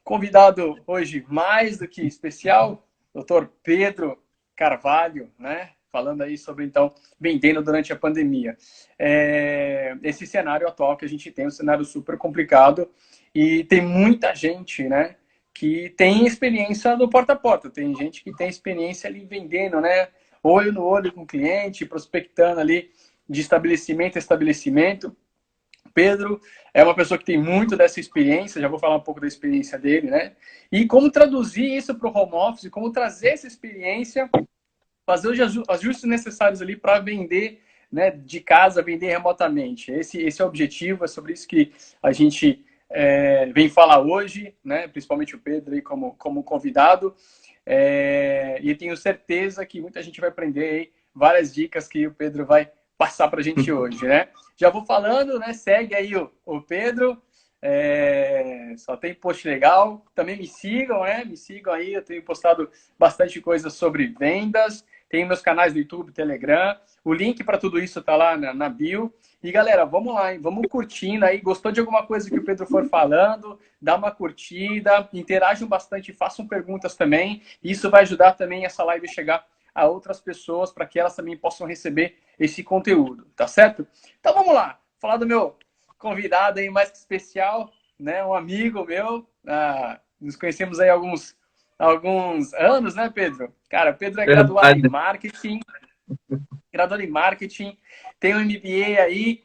Convidado hoje mais do que especial, Dr. Pedro Carvalho, né? Falando aí sobre, então, vendendo durante a pandemia. Esse cenário atual que a gente tem, um cenário super complicado, e tem muita gente, né, que tem experiência no porta a porta, tem gente que tem experiência ali vendendo, né, olho no olho com o cliente, prospectando ali de estabelecimento a estabelecimento. Pedro é uma pessoa que tem muito dessa experiência, já vou falar um pouco da experiência dele, né? E como traduzir isso para o home office, como trazer essa experiência, fazer os ajustes necessários ali para vender, né, de casa, vender remotamente. Esse é o objetivo, é sobre isso que a gente vem falar hoje, né? Principalmente o Pedro aí como convidado. E tenho certeza que muita gente vai aprender aí várias dicas que o Pedro vai passar para a gente hoje, né? Já vou falando, né? Segue aí o Pedro. Só tem post legal. Também me sigam, né? Me sigam aí. Eu tenho postado bastante coisa sobre vendas. Tem meus canais do YouTube, Telegram. O link para tudo isso tá lá na bio. E galera, vamos lá, hein? Vamos curtindo aí. Gostou de alguma coisa que o Pedro for falando? Dá uma curtida, interajam bastante, façam perguntas também. Isso vai ajudar também essa live a chegar a outras pessoas para que elas também possam receber esse conteúdo, tá certo? Então vamos lá, falar do meu convidado aí mais que especial, né? Um amigo meu, nos conhecemos aí há alguns anos, né, Pedro? Cara, Pedro é graduado em marketing, tem um MBA aí,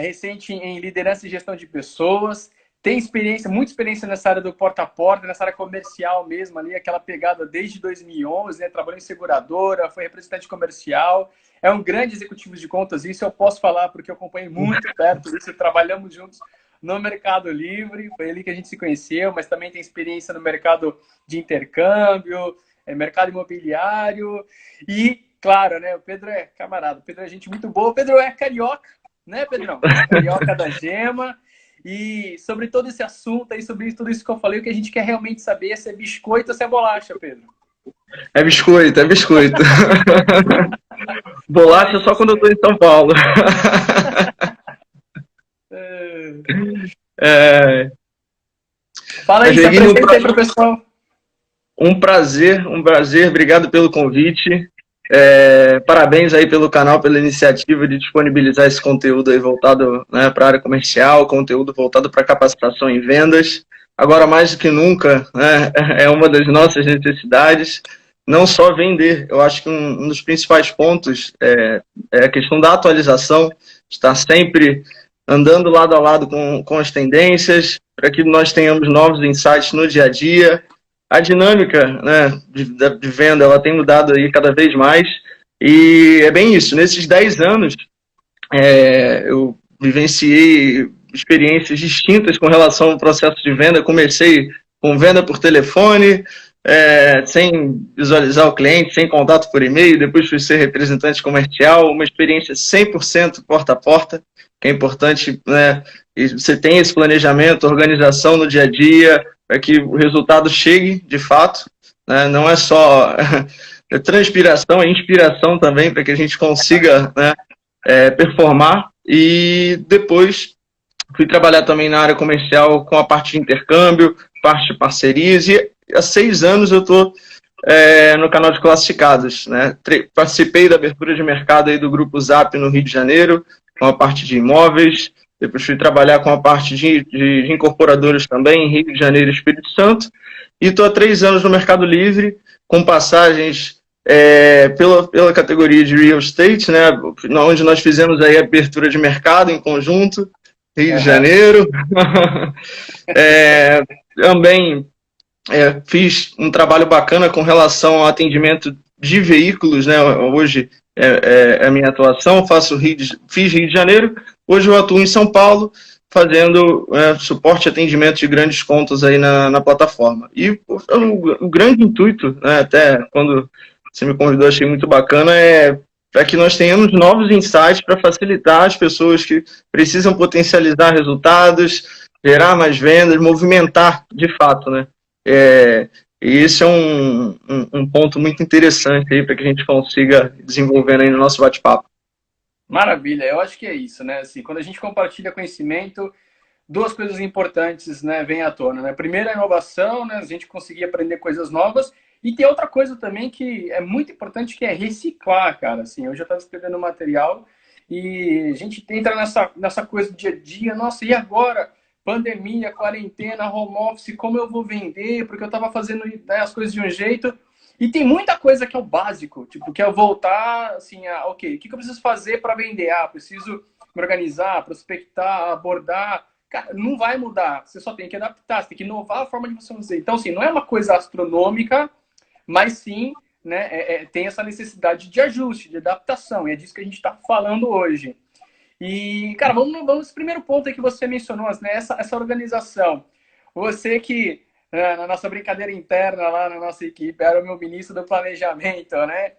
recente em liderança e gestão de pessoas, tem experiência, muita experiência nessa área do porta a porta, nessa área comercial mesmo ali, aquela pegada desde 2011, né? Trabalhou em seguradora, foi representante comercial, é um grande executivo de contas, isso eu posso falar porque eu acompanhei muito perto disso, trabalhamos juntos no Mercado Livre, foi ali que a gente se conheceu, mas também tem experiência no mercado de intercâmbio, mercado imobiliário e, claro, né? O Pedro é camarada, o Pedro é gente muito boa, o Pedro é carioca, né, Pedrão? Carioca da Gema. E sobre todo esse assunto aí, sobre tudo isso que eu falei, o que a gente quer realmente saber é se é biscoito ou se é bolacha, Pedro. É biscoito, é biscoito. Bolacha só quando eu tô em São Paulo. Fala aí, se apresenta aí pro pessoal. Um prazer. Obrigado pelo convite. Parabéns aí pelo canal, pela iniciativa de disponibilizar esse conteúdo aí voltado, né, para a área comercial, conteúdo voltado para capacitação em vendas. Agora, mais do que nunca, né, é uma das nossas necessidades, não só vender. Eu acho que um dos principais pontos é a questão da atualização, estar sempre andando lado a lado com as tendências, para que nós tenhamos novos insights no dia a dia. A dinâmica, né, de venda, ela tem mudado aí cada vez mais, e é bem isso. Nesses 10 anos, eu vivenciei experiências distintas com relação ao processo de venda. Comecei com venda por telefone, sem visualizar o cliente, sem contato por e-mail, depois fui ser representante comercial, uma experiência 100% porta a porta, que é importante, né? E você tem esse planejamento, organização no dia a dia, para que o resultado chegue de fato, né? Não é só transpiração, é inspiração também, para que a gente consiga, né, performar. E depois fui trabalhar também na área comercial com a parte de intercâmbio, parte de parcerias, e há 6 anos eu estou no canal de classificados, né? Participei da abertura de mercado aí do Grupo Zap no Rio de Janeiro, com a parte de imóveis, depois fui trabalhar com a parte de incorporadoras também, em Rio de Janeiro e Espírito Santo, e estou há 3 anos no Mercado Livre, com passagens pela categoria de Real Estate, né, onde nós fizemos aí a abertura de mercado em conjunto, Rio de Janeiro. Também fiz um trabalho bacana com relação ao atendimento de veículos, né? Hoje é a minha atuação, fiz Rio de Janeiro, hoje eu atuo em São Paulo, fazendo suporte e atendimento de grandes contas aí na plataforma. E o grande intuito, né, até quando você me convidou, achei muito bacana, para que nós tenhamos novos insights para facilitar as pessoas que precisam potencializar resultados, gerar mais vendas, movimentar de fato, né? E esse é um ponto muito interessante aí para que a gente consiga desenvolvendo aí no nosso bate-papo. Maravilha, eu acho que é isso, né? Assim, quando a gente compartilha conhecimento, duas coisas importantes, né, vêm à tona, né? Primeiro, a inovação, né? A gente conseguir aprender coisas novas. E tem outra coisa também que é muito importante, que é reciclar, cara. Assim, eu já estava escrevendo material e a gente entra nessa coisa do dia a dia. Nossa, e agora? Pandemia, quarentena, home office, como eu vou vender? Porque eu estava fazendo, né, as coisas de um jeito. E tem muita coisa que é o básico, tipo, que é eu voltar, assim, ok, o que eu preciso fazer para vender? Ah, preciso me organizar, prospectar, abordar. Cara, não vai mudar, você só tem que adaptar, você tem que inovar a forma de você fazer. Então, assim, não é uma coisa astronômica, mas sim, né, tem essa necessidade de ajuste, de adaptação, e é disso que a gente está falando hoje. E, cara, vamos nesse primeiro ponto aí que você mencionou, né, essa organização. Você que, na nossa brincadeira interna lá na nossa equipe, era o meu ministro do planejamento, né?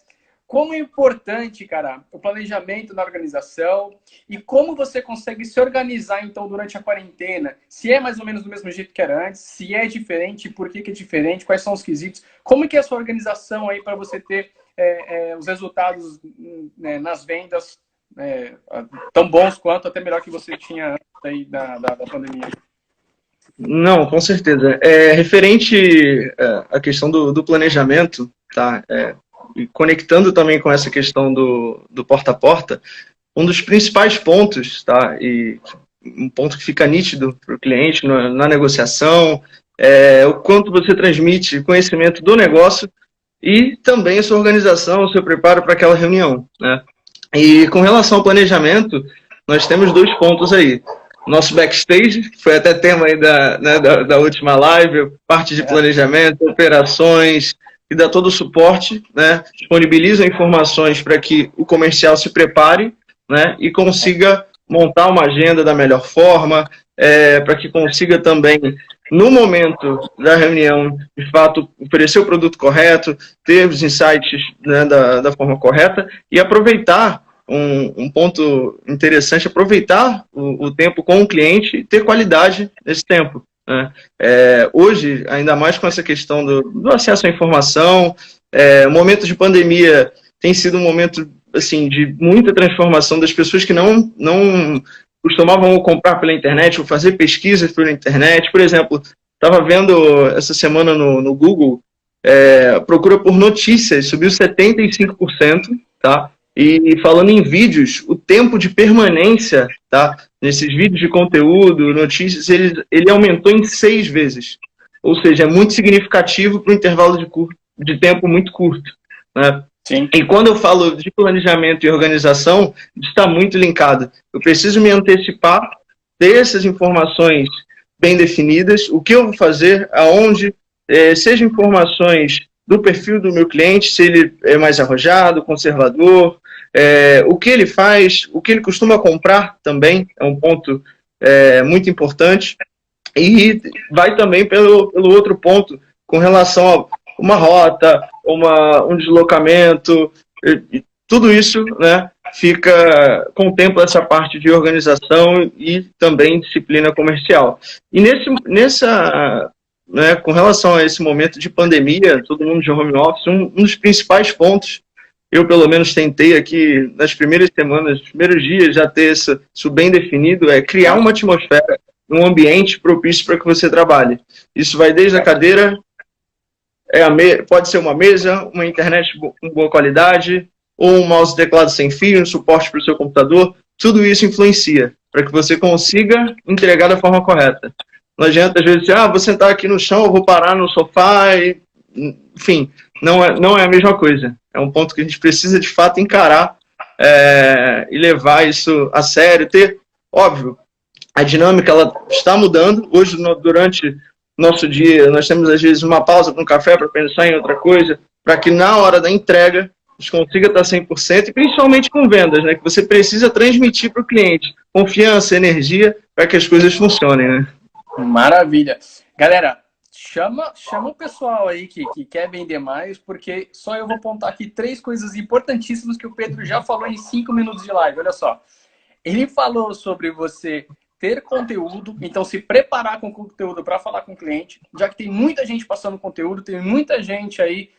Como é importante, cara, o planejamento na organização e como você consegue se organizar, então, durante a quarentena. Se é mais ou menos do mesmo jeito que era antes, se é diferente, por que é diferente, quais são os quesitos, como que é a sua organização aí para você ter os resultados, né, nas vendas tão bons quanto, até melhor que você tinha antes aí da pandemia? Não, com certeza. Referente à questão do planejamento, tá? E conectando também com essa questão do porta a porta, um dos principais pontos, tá? E um ponto que fica nítido para o cliente na negociação é o quanto você transmite conhecimento do negócio e também a sua organização, o seu preparo para aquela reunião, né? E com relação ao planejamento, nós temos dois pontos aí. Nosso backstage, que foi até tema aí da última live, parte de planejamento, operações, que dá todo o suporte, né? Disponibiliza informações para que o comercial se prepare, né? E consiga montar uma agenda da melhor forma, para que consiga também, no momento da reunião, de fato, oferecer o produto correto, ter os insights, né, da forma correta e aproveitar um ponto interessante, aproveitar o tempo com o cliente e ter qualidade nesse tempo, né? Hoje, ainda mais com essa questão do acesso à informação, o momento de pandemia tem sido um momento assim, de muita transformação das pessoas que não costumavam comprar pela internet ou fazer pesquisas pela internet. Por exemplo, estava vendo essa semana no Google, procura por notícias subiu 75%, tá? E falando em vídeos, o tempo de permanência, tá? Nesses vídeos de conteúdo, notícias, ele aumentou em 6 vezes. Ou seja, é muito significativo para um intervalo de tempo muito curto, né? Sim. E quando eu falo de planejamento e organização, está muito linkado. Eu preciso me antecipar, ter essas informações bem definidas, o que eu vou fazer, aonde, sejam informações do perfil do meu cliente, se ele é mais arrojado, conservador, o que ele faz, o que ele costuma comprar também, é um ponto muito importante. E vai também pelo outro ponto, com relação a uma rota, um deslocamento, e tudo isso, né, contempla essa parte de organização e também disciplina comercial. E né, com relação a esse momento de pandemia, todo mundo de home office, um dos principais pontos, eu pelo menos tentei aqui nas primeiras semanas, nos primeiros dias, já ter isso bem definido, é criar uma atmosfera, um ambiente propício para que você trabalhe. Isso vai desde a cadeira, pode ser uma mesa, uma internet com boa qualidade, ou um mouse e teclado sem fio, um suporte para o seu computador. Tudo isso influencia para que você consiga entregar da forma correta. Não adianta, às vezes, dizer, vou sentar aqui no chão, eu vou parar no sofá, enfim, não é a mesma coisa. É um ponto que a gente precisa, de fato, encarar e levar isso a sério. Óbvio, a dinâmica ela está mudando. Hoje, durante nosso dia, nós temos, às vezes, uma pausa para um café, para pensar em outra coisa, para que na hora da entrega a gente consiga estar 100%, e principalmente com vendas, né, que você precisa transmitir para o cliente confiança, energia, para que as coisas funcionem, né? Maravilha. Galera, chama o pessoal aí que quer vender mais, porque só eu vou apontar aqui 3 coisas importantíssimas que o Pedro já falou em 5 minutos de live. Olha só. Ele falou sobre você ter conteúdo, então se preparar com conteúdo para falar com o cliente, já que tem muita gente passando conteúdo, tem muita gente aí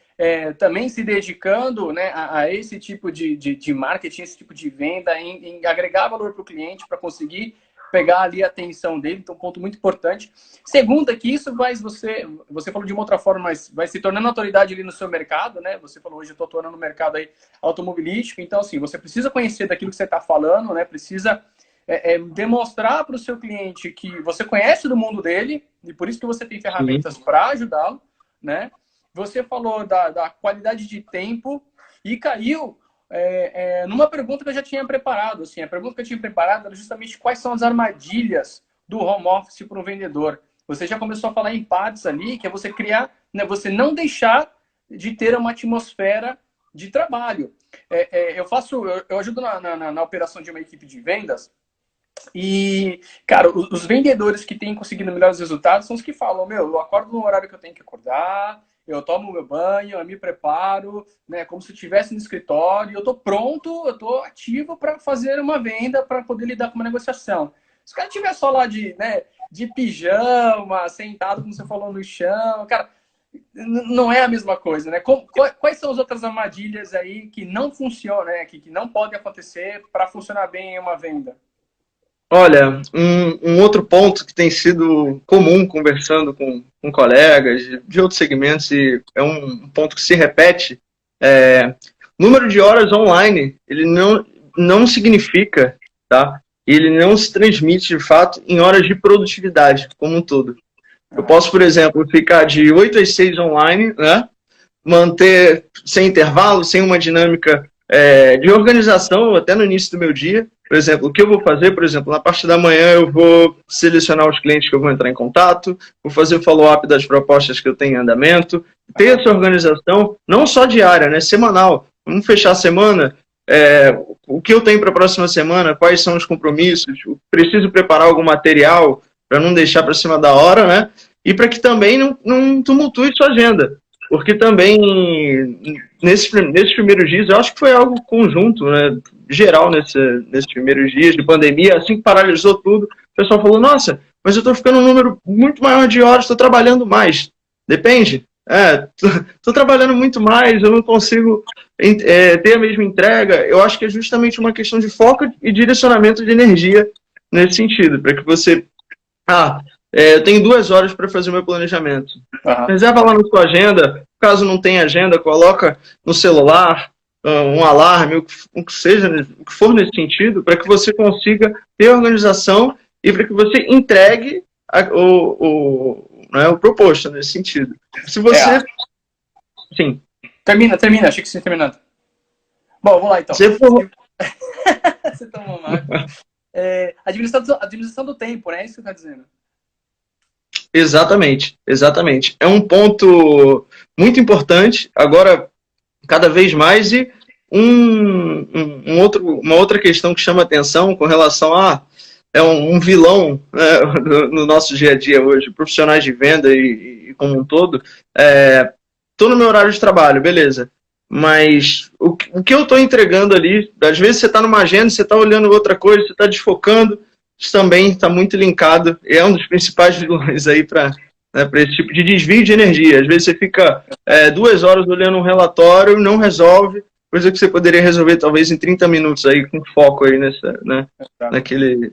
também se dedicando, né, a esse tipo de marketing, esse tipo de venda, em agregar valor para o cliente para conseguir pegar ali a atenção dele, então um ponto muito importante. Segundo é que isso vai, você falou de uma outra forma, mas vai se tornando autoridade ali no seu mercado, né? Você falou, hoje eu estou atuando no mercado aí automobilístico, então assim, você precisa conhecer daquilo que você está falando, né? Precisa demonstrar para o seu cliente que você conhece do mundo dele, e por isso que você tem ferramentas para ajudá-lo, né? Você falou da qualidade de tempo e caiu numa pergunta que eu já tinha preparado. Assim, a pergunta que eu tinha preparado era justamente quais são as armadilhas do home office para um vendedor. Você já começou a falar em partes ali, que é você criar, né, você não deixar de ter uma atmosfera de trabalho. Eu ajudo na operação de uma equipe de vendas. E, cara, os vendedores que têm conseguido melhores resultados são os que falam, eu acordo no horário que eu tenho que acordar, eu tomo meu banho, eu me preparo, né, como se eu estivesse no escritório, eu estou pronto, eu estou ativo para fazer uma venda, para poder lidar com uma negociação. Se o cara estiver só lá de pijama, sentado, como você falou, no chão, cara, não é a mesma coisa, né? Quais são as outras armadilhas aí que não funcionam, né, que não podem acontecer para funcionar bem em uma venda? Olha, um outro ponto que tem sido comum conversando com colegas de outros segmentos, e é um ponto que se repete, número de horas online, ele não significa, tá? Ele não se transmite, de fato, em horas de produtividade, como um todo. Eu posso, por exemplo, ficar de 8 às 6 online, né? Manter sem intervalo, sem uma dinâmica de organização até no início do meu dia. Por exemplo, o que eu vou fazer, por exemplo, na parte da manhã eu vou selecionar os clientes que eu vou entrar em contato, vou fazer o follow-up das propostas que eu tenho em andamento, ter essa organização, não só diária, né, semanal. Vamos fechar a semana, o que eu tenho para a próxima semana, quais são os compromissos, preciso preparar algum material para não deixar para cima da hora, né? E para que também não tumultue sua agenda. Porque também, nesses primeiros dias, eu acho que foi algo conjunto, né, geral nesses primeiros dias de pandemia, assim que paralisou tudo, o pessoal falou, nossa, mas eu estou ficando um número muito maior de horas, estou trabalhando mais. Depende. Estou trabalhando muito mais, eu não consigo ter a mesma entrega. Eu acho que é justamente uma questão de foco e direcionamento de energia nesse sentido, para que você... eu tenho 2 horas para fazer o meu planejamento. Reserva lá na sua agenda. Caso não tenha agenda, coloca no celular um alarme, o que seja, o que for nesse sentido, para que você consiga ter organização e para que você entregue o proposto nesse sentido. Se você... Sim. Termina. Achei que você tinha terminado. Bom, vamos lá então. Você tomou mal. Administração do tempo, né? É isso que você está dizendo. Exatamente. É um ponto muito importante, agora cada vez mais, e uma outra questão que chama atenção com relação a um vilão, né, no nosso dia a dia hoje, profissionais de venda e como um todo, estou no meu horário de trabalho, beleza, mas o que eu estou entregando ali, às vezes você está numa agenda, você está olhando outra coisa, você está desfocando, isso também está muito linkado, e é um dos principais vilões aí para esse tipo de desvio de energia. Às vezes você fica 2 horas olhando um relatório, não resolve, coisa que você poderia resolver talvez em 30 minutos aí, com foco aí naquele...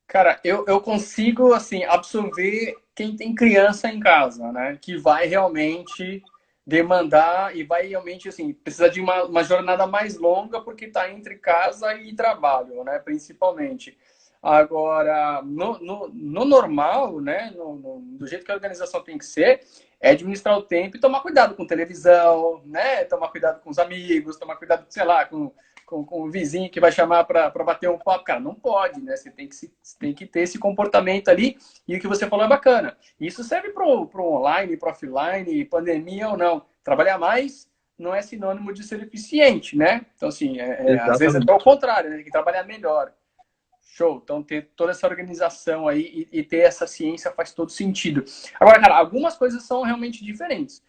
Cara, eu consigo, assim, absorver quem tem criança em casa, né? Que vai realmente demandar e vai realmente, assim, precisar de uma jornada mais longa porque está entre casa e trabalho, né? Principalmente. Agora, no normal, né? Do jeito que a organização tem que ser, é administrar o tempo e tomar cuidado com televisão, né? Tomar cuidado com os amigos, tomar cuidado, sei lá, com o vizinho que vai chamar para bater um papo. Cara, não pode, né? Você tem que ter esse comportamento ali. E o que você falou é bacana. Isso serve para o online, para o offline, pandemia ou não. Trabalhar mais não é sinônimo de ser eficiente, né? Então, assim, às vezes é o contrário, né? Tem que trabalhar melhor. Show. Então, ter toda essa organização aí e ter essa ciência faz todo sentido. Agora, cara, algumas coisas são realmente diferentes.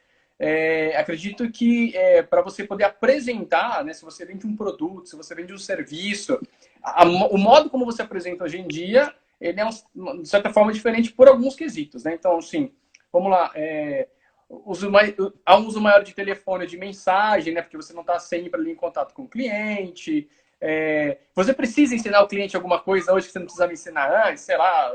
Acredito que para você poder apresentar, né, se você vende um produto, se você vende um serviço, o modo como você apresenta hoje em dia, ele é, de certa forma, diferente por alguns quesitos, né? Então, assim, vamos lá. Há um uso maior de telefone, de mensagem, né? Porque você não está sempre ali em contato com o cliente. Você precisa ensinar o cliente alguma coisa hoje que você não precisa me ensinar antes, sei lá,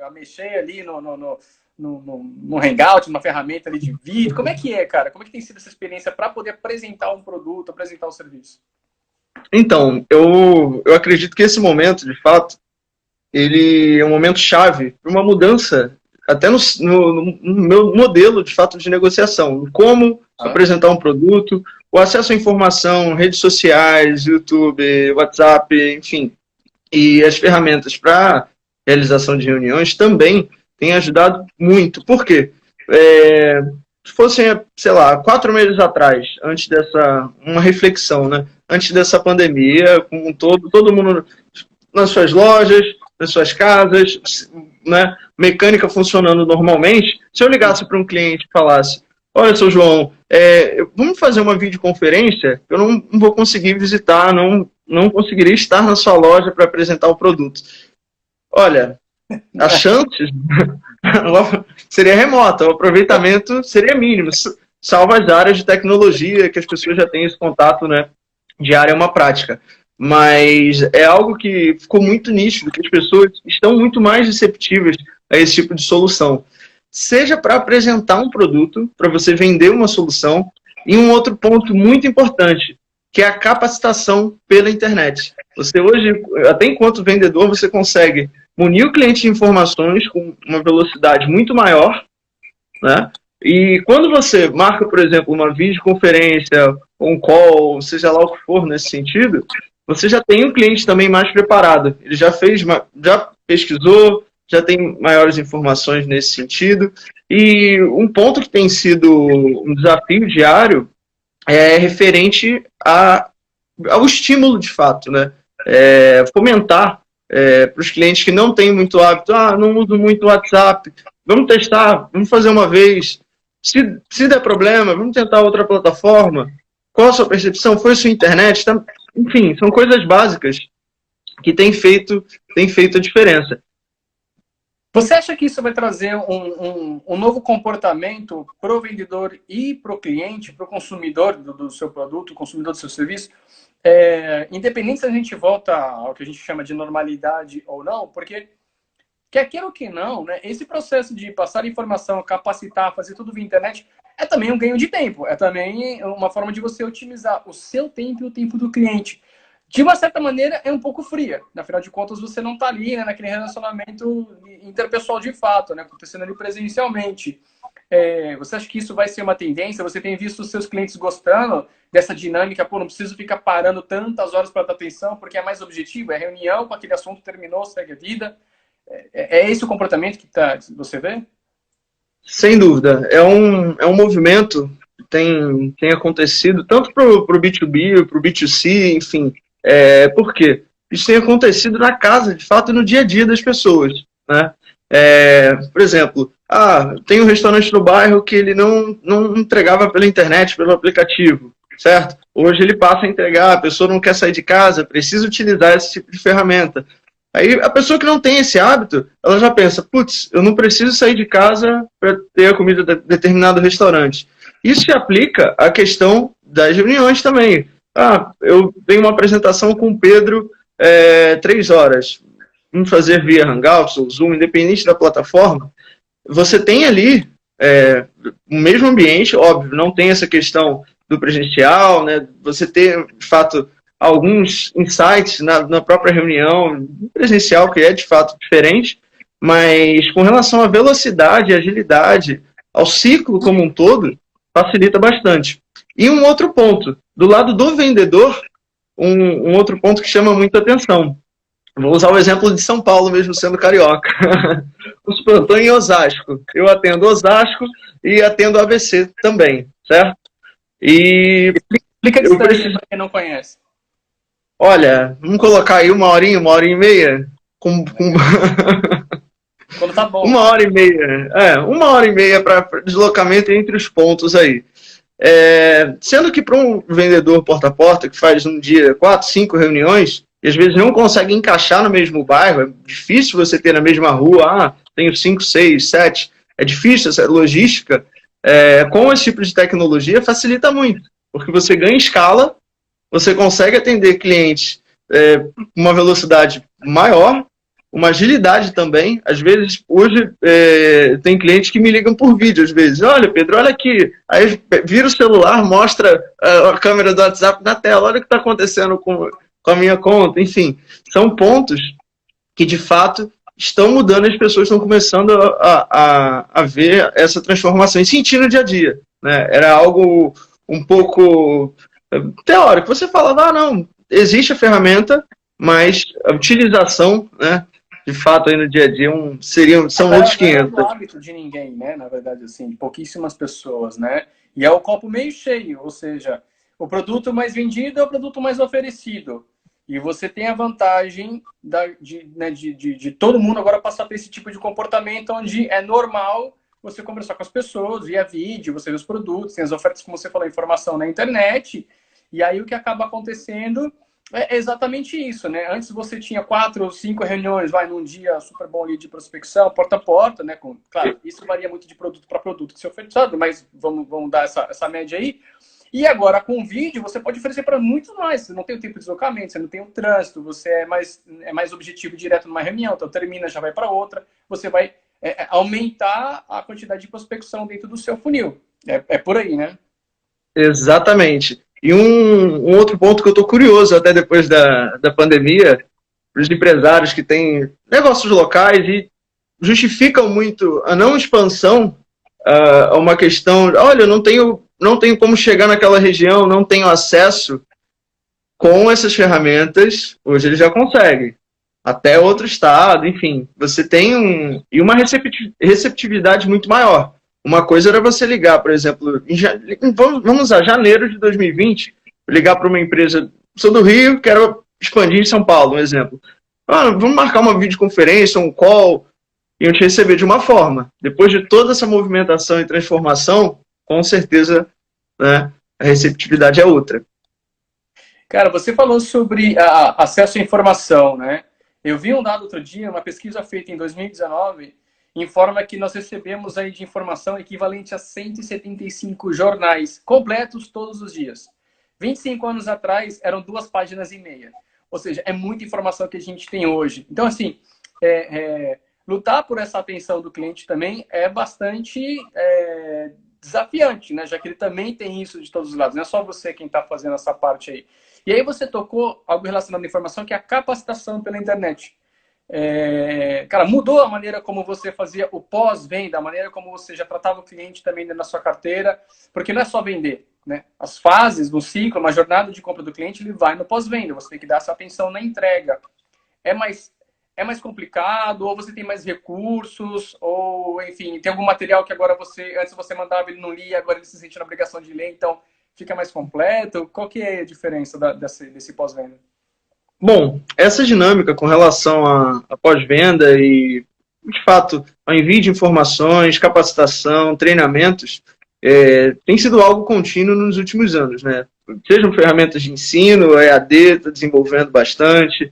a mexer ali no Hangout, numa ferramenta ali de vídeo. Como é que é, cara? Como é que tem sido essa experiência para poder apresentar um produto, apresentar um serviço? Então, eu acredito que esse momento, de fato, ele é um momento chave para uma mudança até no meu modelo, de fato, de negociação. Como apresentar um produto, o acesso à informação, redes sociais, YouTube, WhatsApp, enfim, e as ferramentas para realização de reuniões também têm ajudado muito. Por quê? Se fossem, sei lá, 4 meses atrás, antes dessa, uma reflexão, né? Antes dessa pandemia, com todo mundo nas suas lojas, nas suas casas, né? Mecânica funcionando normalmente. Se eu ligasse para um cliente e falasse: olha, seu João, vamos fazer uma videoconferência, eu não vou conseguir visitar, não conseguiria estar na sua loja para apresentar o produto. Olha, as chances seria remota, o aproveitamento seria mínimo, salvo as áreas de tecnologia, que as pessoas já têm esse contato, né, diário, é uma prática. Mas é algo que ficou muito nítido, que as pessoas estão muito mais receptivas a esse tipo de solução. Seja para apresentar um produto, para você vender uma solução, e um outro ponto muito importante, que é a capacitação pela internet. Você hoje, até enquanto vendedor, você consegue munir o cliente de informações com uma velocidade muito maior, né? E quando você marca, por exemplo, uma videoconferência, um call, seja lá o que for nesse sentido, você já tem um cliente também mais preparado. Ele já pesquisou, já tem maiores informações nesse sentido. E um ponto que tem sido um desafio diário é referente ao estímulo de fato, né? Fomentar para os clientes que não têm muito hábito, não uso muito WhatsApp, vamos testar, vamos fazer uma vez, se der problema, vamos tentar outra plataforma, qual a sua percepção, foi a sua internet, enfim, são coisas básicas que têm feito a diferença. Você acha que isso vai trazer um novo comportamento para o vendedor e para o cliente, para o consumidor do seu produto, consumidor do seu serviço? Independente se a gente volta ao que a gente chama de normalidade ou não, porque quer queira ou que não, né, esse processo de passar informação, capacitar, fazer tudo via internet, é também um ganho de tempo, é também uma forma de você otimizar o seu tempo e o tempo do cliente. De uma certa maneira, é um pouco fria. Afinal de contas, você não está ali, né, naquele relacionamento interpessoal de fato, né, acontecendo ali presencialmente. Você acha que isso vai ser uma tendência? Você tem visto os seus clientes gostando dessa dinâmica? Não preciso ficar parando tantas horas para dar atenção, porque é mais objetivo, é reunião, com aquele assunto terminou, segue a vida. É esse o comportamento que você vê? Sem dúvida. É um movimento que tem acontecido tanto para o B2B, para o B2C, enfim. Por quê? Isso tem acontecido na casa, de fato, no dia a dia das pessoas, né? Por exemplo, tem um restaurante no bairro que ele não entregava pela internet, pelo aplicativo, certo? Hoje ele passa a entregar, a pessoa não quer sair de casa, precisa utilizar esse tipo de ferramenta. Aí a pessoa que não tem esse hábito, ela já pensa, putz, eu não preciso sair de casa para ter a comida de determinado restaurante. Isso se aplica à questão das reuniões também. Eu tenho uma apresentação com o Pedro 3 horas. Vamos fazer via Hangouts ou Zoom, independente da plataforma. Você tem ali o mesmo ambiente, óbvio, não tem essa questão do presencial, né? Você tem, de fato, alguns insights na própria reunião presencial, que é, de fato, diferente, mas com relação à velocidade, agilidade, ao ciclo como um todo, facilita bastante. E um outro ponto, do lado do vendedor, um outro ponto que chama muita atenção. Vou usar o exemplo de São Paulo, mesmo sendo carioca. Eu estou em Osasco. Eu atendo Osasco e atendo ABC também, certo? E explica a distância para quem não conhece. Olha, vamos colocar aí 1 hora e meia? Quando tá bom. 1 hora e meia. 1 hora e meia para deslocamento entre os pontos aí. Sendo que para um vendedor porta a porta, que faz um dia 4, 5 reuniões, e às vezes não consegue encaixar no mesmo bairro, é difícil você ter na mesma rua, tenho 5, 6, 7, é difícil essa logística, com esse tipo de tecnologia facilita muito, porque você ganha escala, você consegue atender clientes uma velocidade maior, uma agilidade também. Às vezes, hoje, tem clientes que me ligam por vídeo, às vezes. Olha, Pedro, olha aqui. Aí vira o celular, mostra a câmera do WhatsApp na tela. Olha o que está acontecendo com a minha conta. Enfim, são pontos que, de fato, estão mudando. As pessoas estão começando a ver essa transformação e sentir no dia a dia, né? Era algo um pouco teórico. Você falava, não, existe a ferramenta, mas a utilização, né, de fato, aí no dia a dia, são outros 500. Não é o hábito de ninguém, né? Na verdade, assim, de pouquíssimas pessoas, né? E é o copo meio cheio, ou seja, o produto mais vendido é o produto mais oferecido. E você tem a vantagem de todo mundo agora passar a ter esse tipo de comportamento, onde é normal você conversar com as pessoas, via vídeo, você vê os produtos, tem as ofertas, como você falou, informação na internet. E aí o que acaba acontecendo é exatamente isso, né? Antes você tinha 4 ou 5 reuniões, num dia super bom ali de prospecção, porta a porta, né? Claro, isso varia muito de produto para produto que se oferece, mas vamos dar essa média aí. E agora, com vídeo, você pode oferecer para muito mais. Você não tem o tempo de deslocamento, você não tem o trânsito, você é mais objetivo direto numa reunião, então termina, já vai para outra. Você vai aumentar a quantidade de prospecção dentro do seu funil. É por aí, né? Exatamente. E um outro ponto que eu estou curioso, até depois da pandemia, os empresários que têm negócios locais e justificam muito a não expansão a uma questão, olha, eu não tenho como chegar naquela região, não tenho acesso. Com essas ferramentas, hoje ele já consegue. Até outro estado, enfim. Você tem uma receptividade muito maior. Uma coisa era você ligar, por exemplo, vamos usar janeiro de 2020, ligar para uma empresa, sou do Rio, quero expandir em São Paulo, um exemplo. Vamos marcar uma videoconferência, um call, e eu te receber de uma forma. Depois de toda essa movimentação e transformação, com certeza, né, a receptividade é outra. Cara, você falou sobre acesso à informação, né? Eu vi um dado outro dia, uma pesquisa feita em 2019, informa que nós recebemos aí de informação equivalente a 175 jornais completos todos os dias. 25 anos atrás, eram 2,5 páginas. Ou seja, é muita informação que a gente tem hoje. Então, assim, lutar por essa atenção do cliente também é bastante desafiante, né? Já que ele também tem isso de todos os lados. Não é só você quem está fazendo essa parte aí. E aí você tocou algo relacionado à informação, que é a capacitação pela internet. Cara, mudou a maneira como você fazia o pós-venda, a maneira como você já tratava o cliente também na sua carteira, porque não é só vender, né? As fases do ciclo, uma jornada de compra do cliente, ele vai no pós-venda, você tem que dar essa atenção na entrega. É mais complicado, ou você tem mais recursos, ou, enfim, tem algum material que agora antes você mandava, ele não lia, agora ele se sente na obrigação de ler, então fica mais completo? Qual que é a diferença desse pós-venda? Bom, essa dinâmica com relação a pós-venda e, de fato, ao envio de informações, capacitação, treinamentos, tem sido algo contínuo nos últimos anos, né? Sejam ferramentas de ensino, o EAD está desenvolvendo bastante.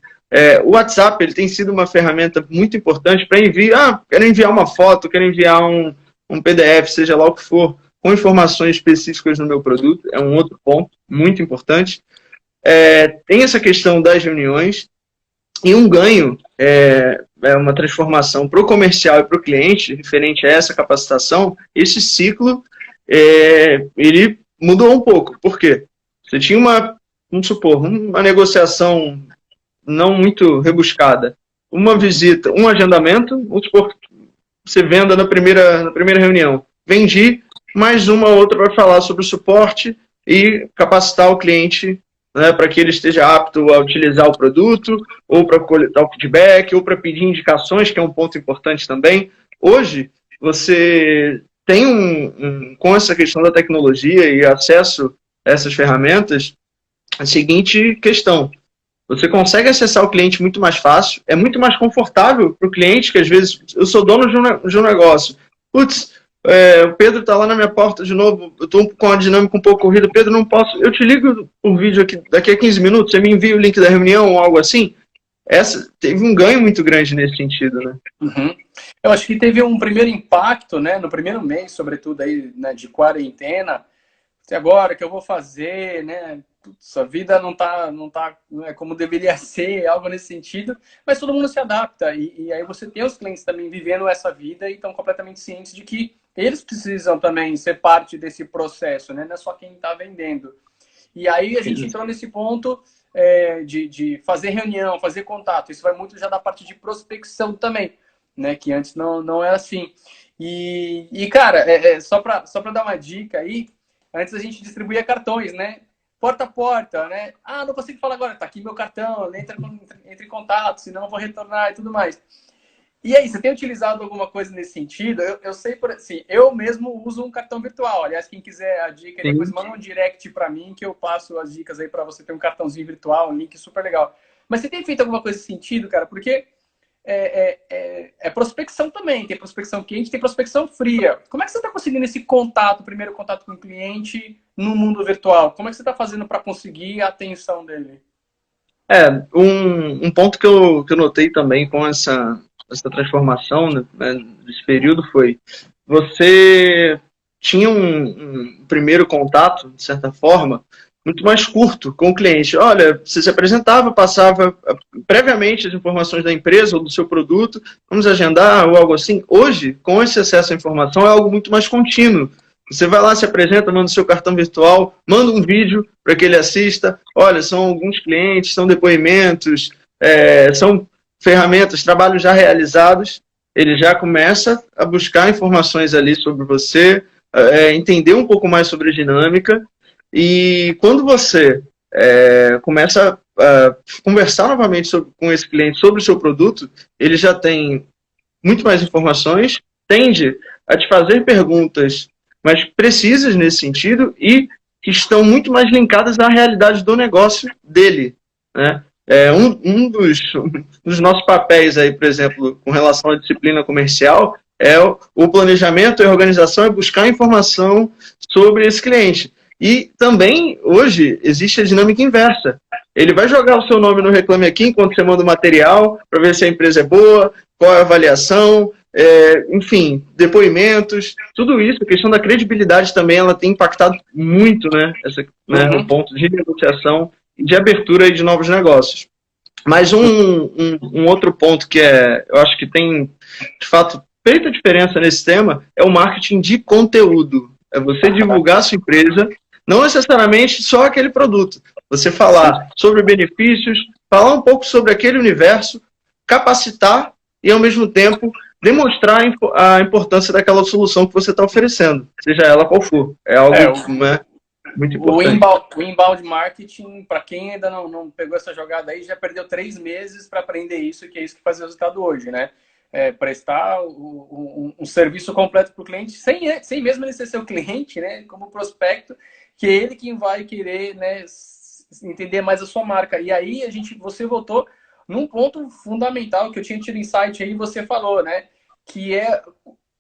O WhatsApp ele tem sido uma ferramenta muito importante para enviar. Quero enviar uma foto, quero enviar um PDF, seja lá o que for, com informações específicas no meu produto. É um outro ponto muito importante. Tem essa questão das reuniões e um ganho, uma transformação para o comercial e para o cliente, referente a essa capacitação. Esse ciclo, ele mudou um pouco. Por quê? Você tinha vamos supor, uma negociação não muito rebuscada, uma visita, um agendamento, vamos supor que você venda na primeira reunião. Vendi, mais uma outra para falar sobre o suporte e capacitar o cliente, né, para que ele esteja apto a utilizar o produto, ou para coletar o feedback, ou para pedir indicações, que é um ponto importante também. Hoje, você tem com essa questão da tecnologia e acesso a essas ferramentas, a seguinte questão: você consegue acessar o cliente muito mais fácil, é muito mais confortável para o cliente, que às vezes eu sou dono de um negócio. Putz, o Pedro está lá na minha porta de novo, eu estou com a dinâmica um pouco corrida. Pedro, não posso, eu te ligo por vídeo aqui, daqui a 15 minutos, você me envia o link da reunião ou algo assim. Teve um ganho muito grande nesse sentido, né? Uhum. Eu acho que teve um primeiro impacto, né, no primeiro mês, sobretudo aí, né, de quarentena, se agora que eu vou fazer, né? Putz, a vida não é como deveria ser, algo nesse sentido, mas todo mundo se adapta. E aí você tem os clientes também vivendo essa vida e estão completamente cientes de que eles precisam também ser parte desse processo, né? Não é só quem está vendendo. E aí a gente entrou nesse ponto de fazer reunião, fazer contato. Isso vai muito já da parte de prospecção também, né? Que antes não era assim. Cara, só para dar uma dica aí, antes a gente distribuía cartões, né? Porta a porta, né? Ah, não consigo falar agora, tá aqui meu cartão, entre em contato, senão eu vou retornar e tudo mais. E aí, você tem utilizado alguma coisa nesse sentido? Eu sei, por assim, eu mesmo uso um cartão virtual. Aliás, quem quiser a dica, depois Sim. manda um direct para mim que eu passo as dicas aí para você ter um cartãozinho virtual, um link super legal. Mas você tem feito alguma coisa nesse sentido, cara? Porque é prospecção também. Tem prospecção quente, tem prospecção fria. Como é que você está conseguindo esse contato, primeiro contato com o cliente no mundo virtual? Como é que você está fazendo para conseguir a atenção dele? Um ponto que eu notei também com essa transformação, né, desse período foi você tinha um primeiro contato, de certa forma, muito mais curto com o cliente. Olha, você se apresentava, passava previamente as informações da empresa ou do seu produto, vamos agendar ou algo assim. Hoje, com esse acesso à informação, é algo muito mais contínuo. Você vai lá, se apresenta, manda o seu cartão virtual, manda um vídeo para que ele assista. Olha, são alguns clientes, são depoimentos, são ferramentas, trabalhos já realizados. Ele já começa a buscar informações ali sobre você, entender um pouco mais sobre a dinâmica. E quando você começa a conversar novamente com esse cliente sobre o seu produto, ele já tem muito mais informações, tende a te fazer perguntas mais precisas nesse sentido e que estão muito mais linkadas à realidade do negócio dele, né? Um dos nossos papéis aí, por exemplo, com relação à disciplina comercial, é o planejamento e a organização, é buscar informação sobre esse cliente. E também, hoje, existe a dinâmica inversa. Ele vai jogar o seu nome no Reclame Aqui enquanto você manda o material, para ver se a empresa é boa, qual é a avaliação, enfim, depoimentos, tudo isso, a questão da credibilidade também, ela tem impactado muito, né, no ponto de negociação e de abertura de novos negócios. Mas um outro ponto que eu acho que tem, de fato, feito a diferença nesse tema, é o marketing de conteúdo. É você divulgar a sua empresa, não necessariamente só aquele produto. Você falar sobre benefícios, falar um pouco sobre aquele universo, capacitar e, ao mesmo tempo, demonstrar a importância daquela solução que você está oferecendo, seja ela qual for. É algo muito importante. O inbound marketing, para quem ainda não pegou essa jogada aí, já perdeu 3 meses para aprender isso, que é isso que faz o resultado hoje, né? Prestar um serviço completo para o cliente, sem mesmo ele ser seu cliente, né? Como prospecto, que é ele quem vai querer, né, entender mais a sua marca. E aí você voltou num ponto fundamental que eu tinha tido insight aí, você falou, né? Que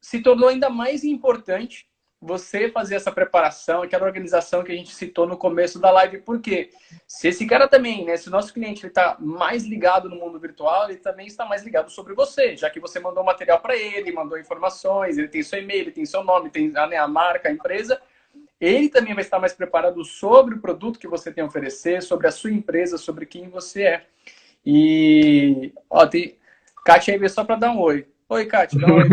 se tornou ainda mais importante você fazer essa preparação, aquela organização que a gente citou no começo da live. Por quê? Se esse cara também, né? Se o nosso cliente está mais ligado no mundo virtual, ele também está mais ligado sobre você, já que você mandou material para ele, mandou informações, ele tem seu e-mail, ele tem seu nome, tem a marca, a empresa. Ele também vai estar mais preparado sobre o produto que você tem a oferecer, sobre a sua empresa, sobre quem você é. E, ó, tem Kátia aí só para dar um oi. Oi, Kátia, dá um oi.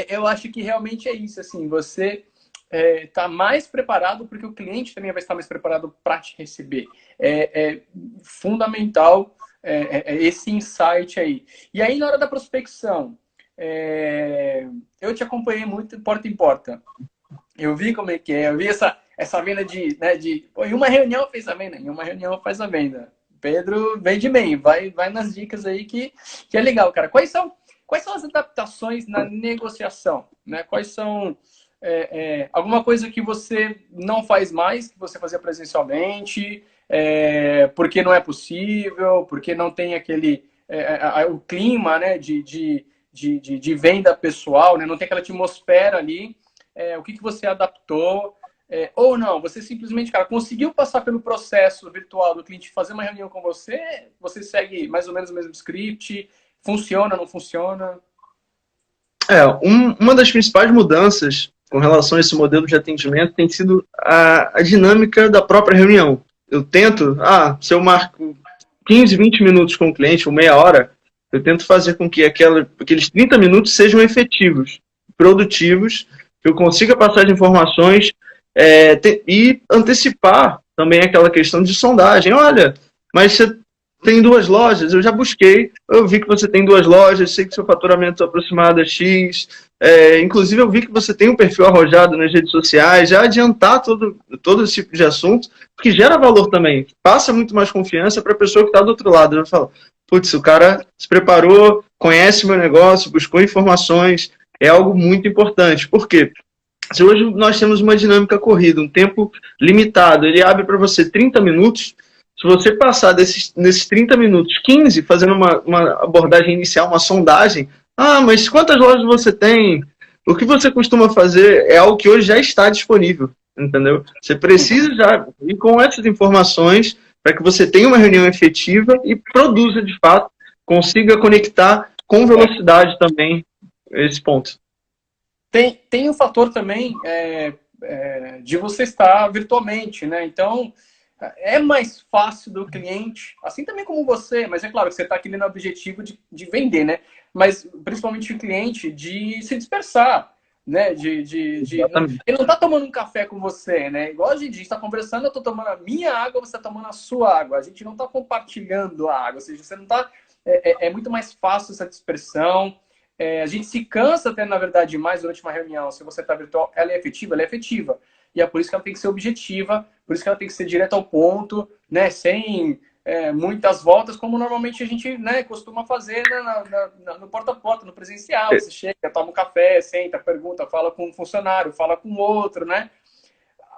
Eu acho que realmente é isso, assim, você está mais preparado porque o cliente também vai estar mais preparado para te receber. É fundamental esse insight aí. E aí, na hora da prospecção, eu te acompanhei muito porta em porta. Eu vi como é que é, eu vi essa venda em uma reunião fez a venda, em uma reunião faz a venda. Pedro vende bem, vai nas dicas aí que é legal, cara. Quais são as adaptações na negociação? Né? Quais são alguma coisa que você não faz mais, que você fazia presencialmente, porque não é possível, porque não tem o clima, né, de venda pessoal, né? Não tem aquela atmosfera ali. O que você adaptou? Ou não, você simplesmente, cara, conseguiu passar pelo processo virtual do cliente fazer uma reunião com você segue mais ou menos o mesmo script, funciona, não funciona? Uma das principais mudanças com relação a esse modelo de atendimento tem sido a dinâmica da própria reunião. Eu tento, se eu marco 15, 20 minutos com o cliente, ou meia hora, eu tento fazer com que aqueles 30 minutos sejam efetivos, produtivos, que eu consiga passar as informações e antecipar também aquela questão de sondagem. Olha, mas você tem 2 lojas, eu já busquei, eu vi que você tem 2 lojas, sei que seu faturamento é aproximado a X, inclusive eu vi que você tem um perfil arrojado nas redes sociais, já adiantar todo esse tipo de assunto, que gera valor também, passa muito mais confiança para a pessoa que está do outro lado. Eu falo, putz, o cara se preparou, conhece o meu negócio, buscou informações, é algo muito importante. Por quê? Se hoje nós temos uma dinâmica corrida, um tempo limitado, ele abre para você 30 minutos, se você passar nesses 30 minutos, 15, fazendo uma abordagem inicial, uma sondagem, mas quantas lojas você tem? O que você costuma fazer é algo que hoje já está disponível, entendeu? Você precisa já ir com essas informações para que você tenha uma reunião efetiva e produza de fato, consiga conectar com velocidade também esse ponto. Tem o fator também de você estar virtualmente, né? Então, é mais fácil do cliente, assim também como você, mas é claro que você está aqui no objetivo de vender, né? Mas principalmente o cliente de se dispersar, né? Ele não está tomando um café com você, né? Igual a gente está conversando, eu estou tomando a minha água, você está tomando a sua água. A gente não está compartilhando a água, ou seja, você não está. É muito mais fácil essa dispersão. A gente se cansa até, na verdade, mais durante uma reunião. Se você está virtual, ela é efetiva? Ela é efetiva. E é por isso que ela tem que ser objetiva, por isso que ela tem que ser direto ao ponto, né? Sem muitas voltas, como normalmente a gente, né, costuma fazer, né, no porta a porta, no presencial. Você chega, toma um café, senta, pergunta, fala com um funcionário, fala com outro, né?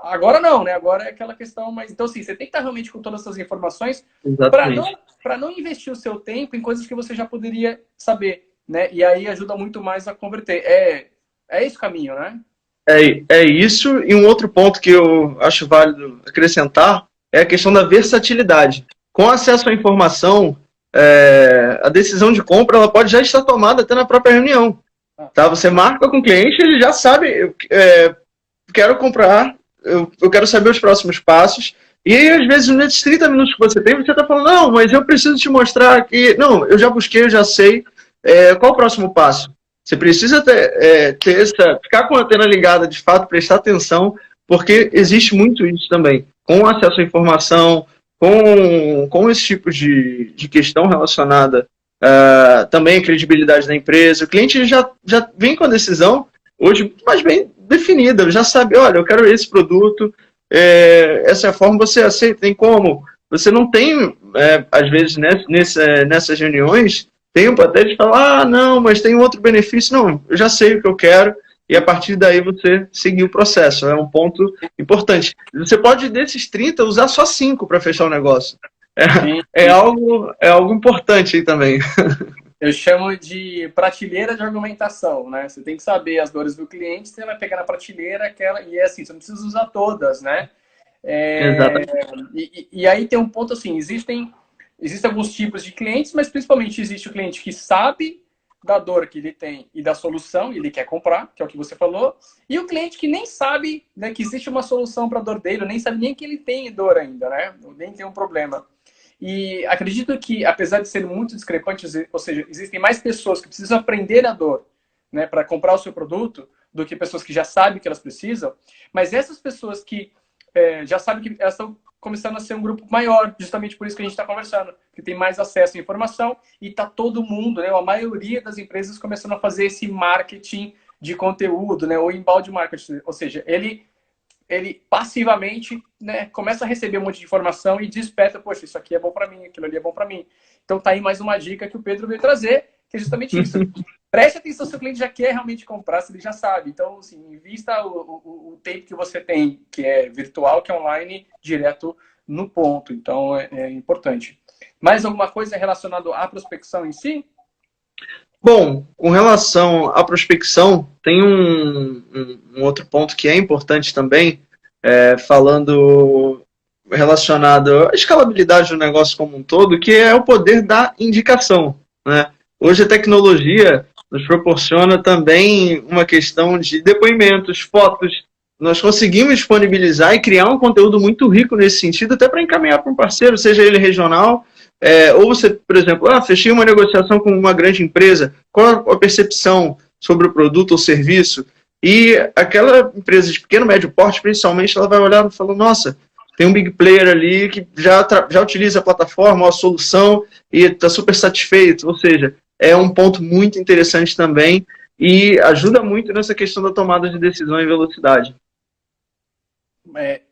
Agora não, né? Agora é aquela questão, mas então assim, você tem que estar realmente com todas essas informações para não investir o seu tempo em coisas que você já poderia saber, né? E aí ajuda muito mais a converter. É esse o caminho, né? É isso, e um outro ponto que eu acho válido acrescentar é a questão da versatilidade. Com acesso à informação, a decisão de compra ela pode já estar tomada até na própria reunião. Tá? Você marca com o cliente, ele já sabe, quero comprar, eu quero saber os próximos passos, e aí às vezes nesses 30 minutos que você tem, você está falando, não, mas eu preciso te mostrar que, não, eu já busquei, eu já sei, qual o próximo passo? Você precisa ficar com a antena ligada, de fato, prestar atenção, porque existe muito isso também. Com acesso à informação, com esse tipo de questão relacionada também à credibilidade da empresa, o cliente já vem com a decisão, hoje, muito mais bem definida, já sabe, olha, eu quero esse produto, essa é a forma, você aceita, tem como? Você não tem, às vezes, nessas reuniões, tempo até de falar, não, mas tem outro benefício. Não, eu já sei o que eu quero e a partir daí você seguir o processo. É um ponto importante. Você pode, desses 30, usar só 5 para fechar o negócio. É algo importante aí também. Eu chamo de prateleira de argumentação, né? Você tem que saber as dores do cliente, você vai pegar na prateleira aquela, e é assim, você não precisa usar todas, né? E aí tem um ponto assim, existem alguns tipos de clientes, mas principalmente existe o cliente que sabe da dor que ele tem e da solução, e ele quer comprar, que é o que você falou, e o cliente que nem sabe, né, que existe uma solução para a dor dele, nem sabe nem que ele tem dor ainda, né? Nem tem um problema. E acredito que, apesar de ser muito discrepante, ou seja, existem mais pessoas que precisam aprender a dor, né, para comprar o seu produto, do que pessoas que já sabem que elas precisam, mas essas pessoas que já sabem que elas estão começando a ser um grupo maior, justamente por isso que a gente está conversando, que tem mais acesso à informação e está todo mundo, né, a maioria das empresas começando a fazer esse marketing de conteúdo, né, ou inbound marketing, ou seja, ele passivamente, né, começa a receber um monte de informação e desperta, poxa, isso aqui é bom para mim, aquilo ali é bom para mim. Então tá aí mais uma dica que o Pedro veio trazer, que é justamente isso. Preste atenção se o cliente já quer realmente comprar, se ele já sabe. Então, assim, invista o tempo que você tem, que é virtual, que é online, direto no ponto. Então, é importante. Mais alguma coisa relacionada à prospecção em si? Bom, com relação à prospecção, tem um outro ponto que é importante também, falando relacionado à escalabilidade do negócio como um todo, que é o poder da indicação, né? Hoje a tecnologia nos proporciona também uma questão de depoimentos, fotos. Nós conseguimos disponibilizar e criar um conteúdo muito rico nesse sentido, até para encaminhar para um parceiro, seja ele regional, ou você, por exemplo, fechei uma negociação com uma grande empresa, qual a percepção sobre o produto ou serviço? E aquela empresa de pequeno, médio porte, principalmente, ela vai olhar e falar, nossa, tem um big player ali que já utiliza a plataforma, a solução, e está super satisfeito. Ou seja, é um ponto muito interessante também e ajuda muito nessa questão da tomada de decisão em velocidade. É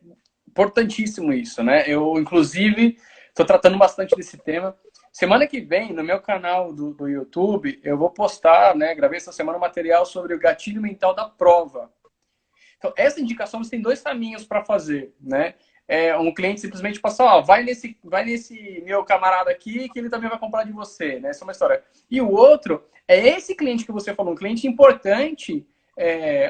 importantíssimo isso, né? Eu, inclusive, estou tratando bastante desse tema. Semana que vem, no meu canal do YouTube, eu vou postar, né? Gravei essa semana um material sobre o gatilho mental da prova. Então, essa indicação você tem dois caminhos para fazer, né? Um cliente simplesmente passar, vai nesse meu camarada aqui que ele também vai comprar de você, né? Essa é uma história. E o outro é esse cliente que você falou, um cliente importante,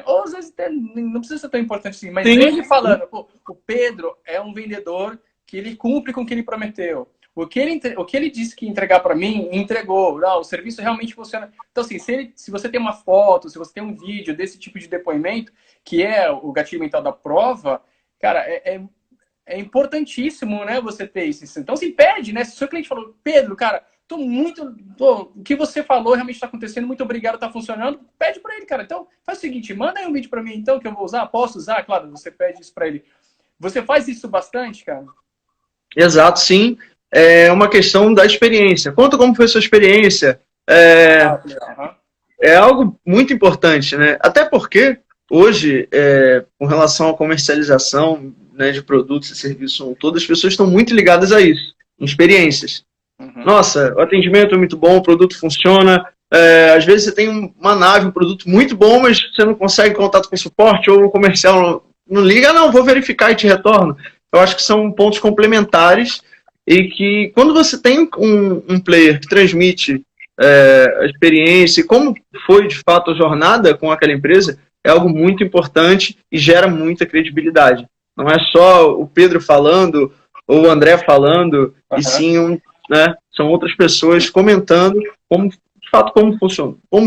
ou às vezes não precisa ser tão importante assim, mas Sim. Ele falando, pô, o Pedro é um vendedor que ele cumpre com o que ele prometeu. O que ele disse que ia entregar para mim, entregou. Não, o serviço realmente funciona. Então, assim, se você tem uma foto, se você tem um vídeo desse tipo de depoimento, que é o gatilho mental da prova, cara, é importantíssimo, né, você ter isso. Então, se pede, né? Se o seu cliente falou, Pedro, cara, o que você falou realmente está acontecendo, muito obrigado, está funcionando, pede para ele, cara. Então, faz o seguinte, manda aí um vídeo para mim, então, que eu vou usar, posso usar? Claro, você pede isso para ele. Você faz isso bastante, cara? Exato, sim. É uma questão da experiência. Conta como foi a sua experiência. É algo muito importante, né? Até porque, hoje, com relação à comercialização, né, de produtos e serviços, todas as pessoas estão muito ligadas a isso, em experiências. Uhum. Nossa, o atendimento é muito bom, o produto funciona. Às vezes você tem uma nave, um produto muito bom, mas você não consegue contato com o suporte ou o comercial não liga, não, vou verificar e te retorno. Eu acho que são pontos complementares e que quando você tem um player que transmite a experiência e como foi de fato a jornada com aquela empresa, é algo muito importante e gera muita credibilidade. Não é só o Pedro falando ou o André falando, e sim né, são outras pessoas comentando como, de fato, como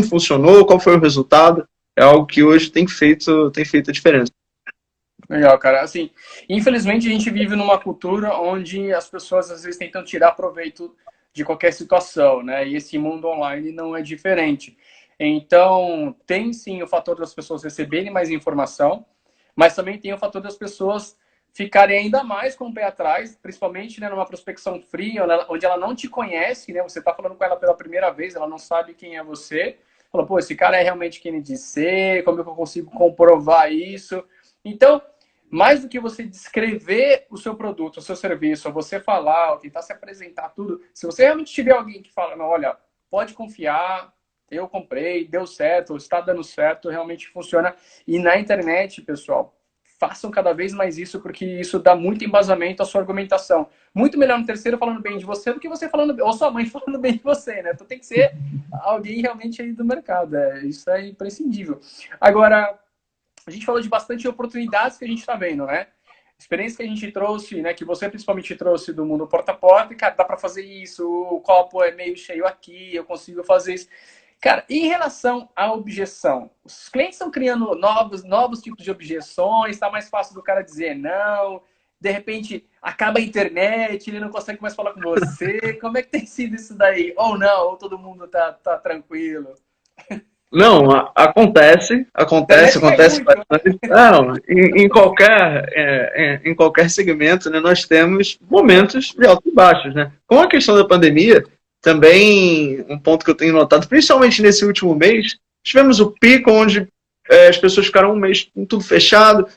funcionou, qual foi o resultado. É algo que hoje tem feito a diferença. Legal, cara. Assim, infelizmente a gente vive numa cultura onde as pessoas às vezes tentam tirar proveito de qualquer situação, né? E esse mundo online não é diferente. Então, tem sim o fator das pessoas receberem mais informação, mas também tem o fator das pessoas ficarem ainda mais com o pé atrás, principalmente, né, numa prospecção fria, onde ela não te conhece, né? Você está falando com ela pela primeira vez, ela não sabe quem é você. Fala, pô, esse cara é realmente quem ele diz ser, como é que eu consigo comprovar isso? Então, mais do que você descrever o seu produto, o seu serviço, ou você falar, ou tentar se apresentar tudo, se você realmente tiver alguém que fala, não, olha, pode confiar, eu comprei, deu certo, está dando certo, realmente funciona. E na internet, pessoal, façam cada vez mais isso, porque isso dá muito embasamento à sua argumentação. Muito melhor um terceiro falando bem de você do que você falando, ou sua mãe falando bem de você, né? Então tem que ser alguém realmente aí do mercado. Isso é imprescindível. Agora, a gente falou de bastante oportunidades que a gente está vendo, né? Experiência que a gente trouxe, né? Que você principalmente trouxe do mundo porta a porta, e, cara, dá para fazer isso, o copo é meio cheio aqui, eu consigo fazer isso. Cara, em relação à objeção, os clientes estão criando novos tipos de objeções, está mais fácil do cara dizer não, de repente acaba a internet, ele não consegue mais falar com você. Como é que tem sido isso daí? Ou não, ou todo mundo tá tranquilo? Não, acontece bastante. Não, em qualquer segmento, né, nós temos momentos de altos e baixos, né? Com a questão da pandemia, também um ponto que eu tenho notado, principalmente nesse último mês, tivemos o pico onde as pessoas ficaram um mês com tudo fechado.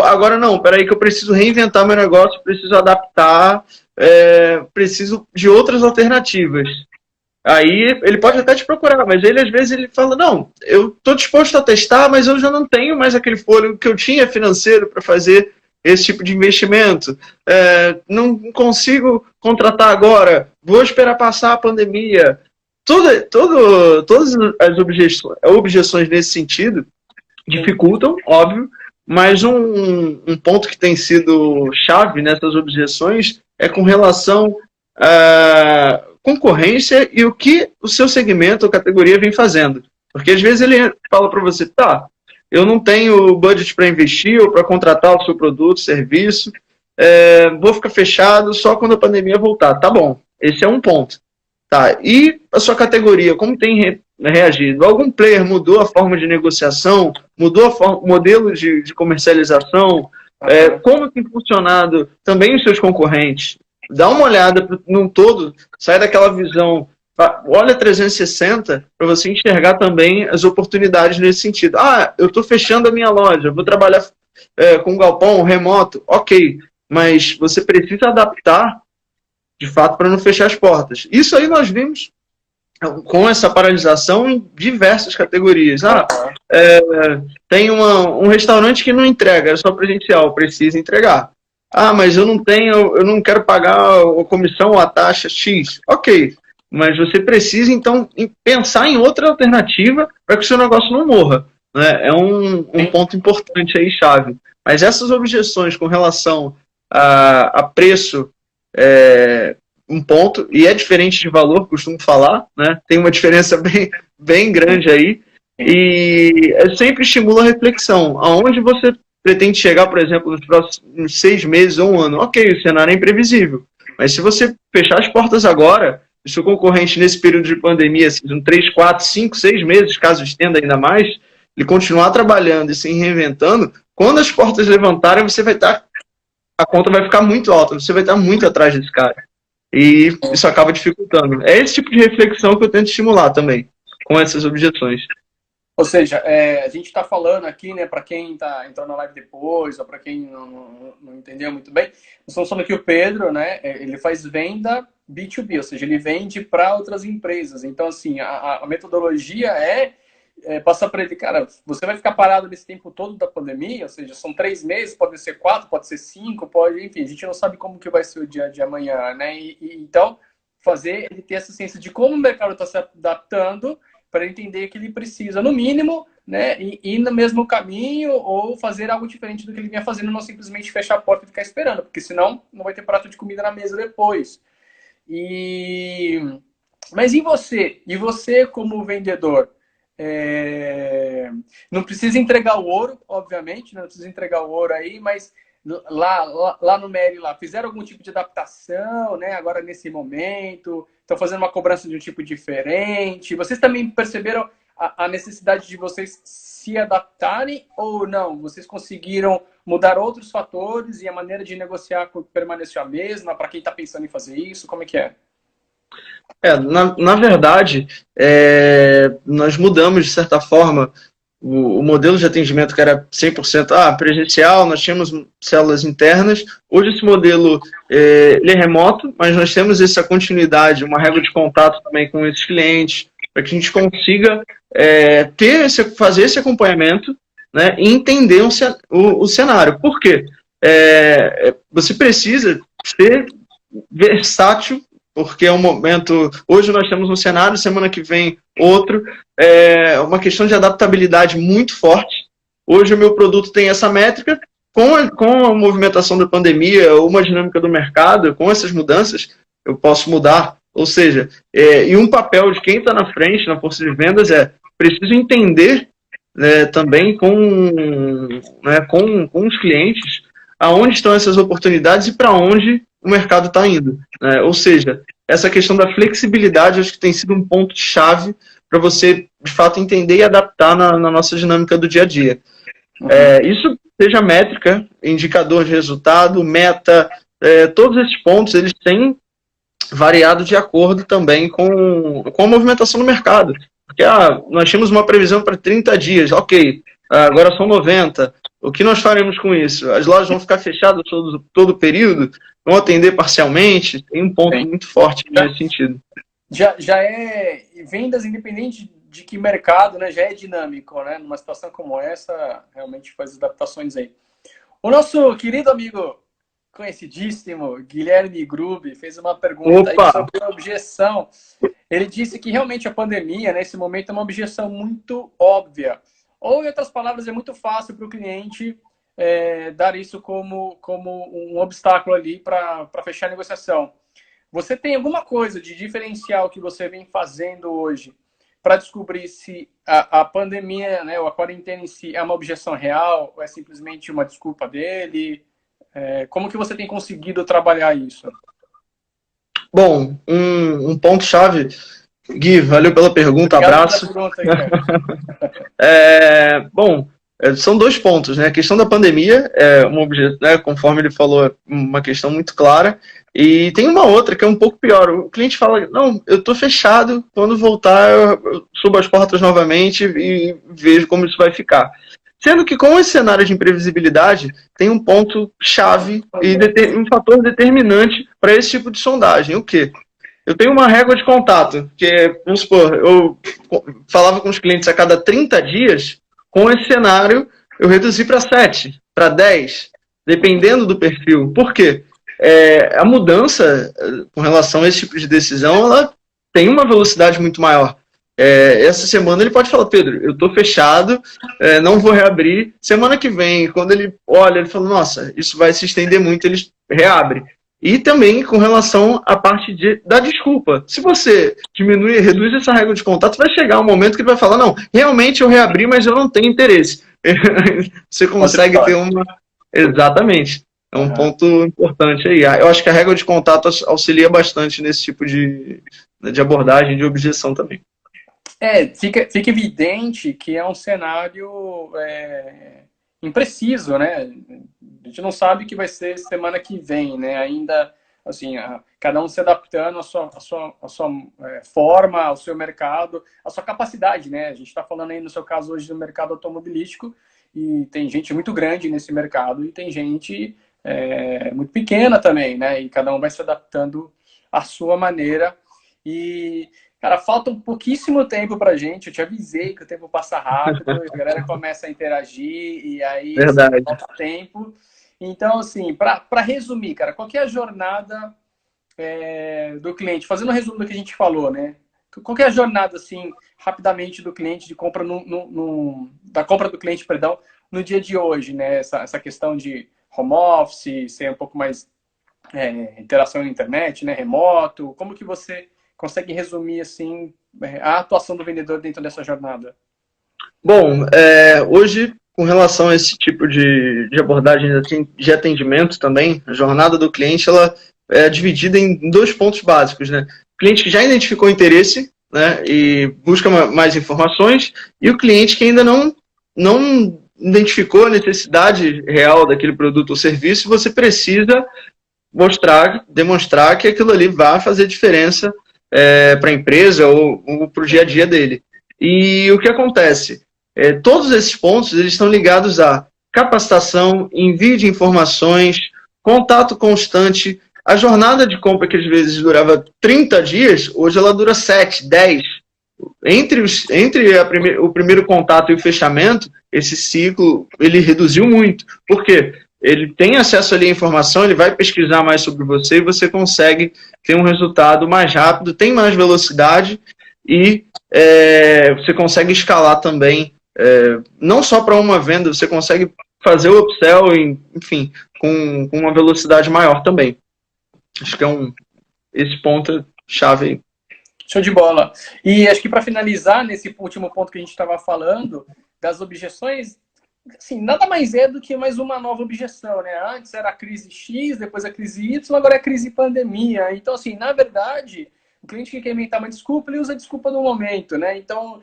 Agora não, peraí que eu preciso reinventar meu negócio, preciso adaptar, preciso de outras alternativas. Aí ele pode até te procurar, mas ele às vezes ele fala, não, eu estou disposto a testar, mas eu já não tenho mais aquele fôlego que eu tinha financeiro para fazer esse tipo de investimento. Não consigo contratar agora, vou esperar passar a pandemia. Todas as objeções nesse sentido dificultam, óbvio, mas um ponto que tem sido chave nessas objeções é com relação a concorrência e o que o seu segmento ou categoria vem fazendo. Porque às vezes ele fala para você, tá, eu não tenho budget para investir ou para contratar o seu produto, serviço, vou ficar fechado só quando a pandemia voltar. Tá bom, esse é um ponto. Tá, e a sua categoria, como tem reagido? Algum player mudou a forma de negociação, mudou o modelo de comercialização? Como tem funcionado também os seus concorrentes? Dá uma olhada num todo, sai daquela visão, olha 360 para você enxergar também as oportunidades nesse sentido. Ah, eu estou fechando a minha loja, vou trabalhar com galpão remoto, ok, mas você precisa adaptar de fato para não fechar as portas. Isso aí nós vimos com essa paralisação em diversas categorias. Tem um restaurante que não entrega, é só presencial, precisa entregar. Ah, mas eu não quero pagar a comissão ou a taxa X. Ok, mas você precisa então pensar em outra alternativa para que o seu negócio não morra. Né? É um ponto importante aí, chave. Mas essas objeções com relação a preço, um ponto, e é diferente de valor, costumo falar, né? Tem uma diferença bem grande aí, e sempre estimula a reflexão. Aonde você pretende chegar, por exemplo, nos próximos 6 meses ou um ano? Ok, o cenário é imprevisível, mas se você fechar as portas agora, o seu concorrente nesse período de pandemia, assim, 3, 4, 5, 6 meses, caso estenda ainda mais, ele continuar trabalhando e se reinventando, quando as portas levantarem, você vai estar, a conta vai ficar muito alta, você vai estar muito atrás desse cara. E isso acaba dificultando. É esse tipo de reflexão que eu tento estimular também, com essas objeções. Ou seja, a gente está falando aqui, né, para quem está entrando na live depois, ou para quem não entendeu muito bem, nós estamos falando aqui o Pedro, né, ele faz venda B2B, ou seja, ele vende para outras empresas. Então, assim, a metodologia passar para ele, cara, você vai ficar parado nesse tempo todo da pandemia, ou seja, são 3 meses, pode ser 4, pode ser 5, enfim, a gente não sabe como que vai ser o dia de amanhã, né? Então, fazer ele ter essa ciência de como o mercado está se adaptando para entender que ele precisa, no mínimo, né, ir no mesmo caminho ou fazer algo diferente do que ele vinha fazendo, não simplesmente fechar a porta e ficar esperando, porque senão não vai ter prato de comida na mesa depois. Mas e você? E você como vendedor? Não precisa entregar o ouro, obviamente, não precisa entregar o ouro aí, mas lá no Mary, fizeram algum tipo de adaptação, né? Agora nesse momento, estão fazendo uma cobrança de um tipo diferente. Vocês também perceberam a necessidade de vocês se adaptarem ou não? Vocês conseguiram mudar outros fatores e a maneira de negociar permaneceu a mesma? Para quem está pensando em fazer isso, como é que é? Na verdade, nós mudamos, de certa forma, o modelo de atendimento que era 100% presencial, nós tínhamos células internas. Hoje esse modelo ele é remoto, mas nós temos essa continuidade, uma régua de contato também com esses clientes, para que a gente consiga fazer esse acompanhamento, né, e entender o cenário. Por quê? Você precisa ser versátil, porque é um momento... Hoje nós temos um cenário, semana que vem outro. É uma questão de adaptabilidade muito forte. Hoje o meu produto tem essa métrica. Com a movimentação da pandemia, ou uma dinâmica do mercado, com essas mudanças, eu posso mudar. Ou seja, e um papel de quem está na frente, na força de vendas, preciso entender também com os clientes aonde estão essas oportunidades e para onde o mercado está indo. Ou seja, essa questão da flexibilidade acho que tem sido um ponto-chave para você, de fato, entender e adaptar na nossa dinâmica do dia a dia. Isso seja métrica, indicador de resultado, meta, todos esses pontos eles têm variado de acordo também com a movimentação do mercado. Porque nós tínhamos uma previsão para 30 dias, ok, agora são 90. O que nós faremos com isso? As lojas vão ficar fechadas todo o período? Vão atender parcialmente? Tem um ponto muito forte nesse sentido. Já é vendas independente de que mercado, né? Já é dinâmico, né? Numa situação como essa, realmente faz adaptações aí. O nosso querido amigo, conhecidíssimo, Guilherme Grube, fez uma pergunta aí sobre a objeção. Ele disse que realmente a pandemia, nesse momento, é uma objeção muito óbvia. Ou, em outras palavras, é muito fácil para o cliente dar isso como um obstáculo ali para fechar a negociação. Você tem alguma coisa de diferencial que você vem fazendo hoje para descobrir se a pandemia, né, ou a quarentena em si é uma objeção real ou é simplesmente uma desculpa dele? Como que você tem conseguido trabalhar isso? Bom, um ponto-chave, Gui, valeu pela pergunta, Obrigado pela abraço. pergunta aí, cara. Bom, são dois pontos, né? A questão da pandemia é né, conforme ele falou, é uma questão muito clara. E tem uma outra que é um pouco pior. O cliente fala, não, eu estou fechado, quando voltar eu subo as portas novamente e vejo como isso vai ficar. Sendo que com esse cenário de imprevisibilidade, tem um ponto chave e um fator determinante para esse tipo de sondagem. O quê? Eu tenho uma régua de contato, que, vamos supor, eu falava com os clientes a cada 30 dias, com esse cenário eu reduzi para 7, para 10, dependendo do perfil. Por quê? A mudança com relação a esse tipo de decisão, ela tem uma velocidade muito maior. Essa semana ele pode falar, Pedro, eu estou fechado, não vou reabrir. Semana que vem, quando ele olha, ele fala, nossa, isso vai se estender muito, ele reabre. E também com relação à parte da desculpa. Se você reduz essa regra de contato, vai chegar um momento que ele vai falar, não, realmente eu reabri, mas eu não tenho interesse. Você consegue ter uma... Exatamente. É um ponto importante aí. Eu acho que a regra de contato auxilia bastante nesse tipo de abordagem, de objeção também. Fica evidente que é um cenário impreciso, né? A gente não sabe o que vai ser semana que vem, né? Ainda, assim, cada um se adaptando à sua forma, ao seu mercado, à sua capacidade, né? A gente está falando aí, no seu caso, hoje do mercado automobilístico, e tem gente muito grande nesse mercado e tem gente muito pequena também, né? E cada um vai se adaptando à sua maneira. E, cara, falta um pouquíssimo tempo pra gente. Eu te avisei que o tempo passa rápido, a galera começa a interagir e aí Verdade. falta tempo. Então, assim, para resumir, cara, qual que é a jornada do cliente? Fazendo um resumo do que a gente falou, né? Qual que é a jornada, assim, rapidamente do cliente de compra da compra do cliente, perdão, no dia de hoje, né? Essa questão de home office, ser um pouco mais interação na internet, né? Remoto. Como que você consegue resumir, assim, a atuação do vendedor dentro dessa jornada? Bom, hoje, com relação a esse tipo de abordagem de atendimento também, a jornada do cliente ela é dividida em dois pontos básicos, né? O cliente que já identificou interesse, né, e busca mais informações, e o cliente que ainda não identificou a necessidade real daquele produto ou serviço, você precisa demonstrar que aquilo ali vai fazer diferença para a empresa ou para o dia a dia dele. E o que acontece? Todos esses pontos eles estão ligados a capacitação, envio de informações, contato constante. A jornada de compra, que às vezes durava 30 dias, hoje ela dura 7, 10. Entre o primeiro contato e o fechamento, esse ciclo ele reduziu muito. Por quê? Ele tem acesso ali à informação, ele vai pesquisar mais sobre você e você consegue ter um resultado mais rápido, tem mais velocidade e você consegue escalar também, não só para uma venda, você consegue fazer o upsell, enfim, com uma velocidade maior também. Acho que esse ponto é chave aí. Show de bola. E acho que para finalizar, nesse último ponto que a gente estava falando, das objeções, assim, nada mais é do que mais uma nova objeção, né? Antes era a crise X, depois a crise Y, agora é a crise pandemia. Então, assim, na verdade, o cliente que quer inventar uma desculpa, ele usa a desculpa no momento, né? Então,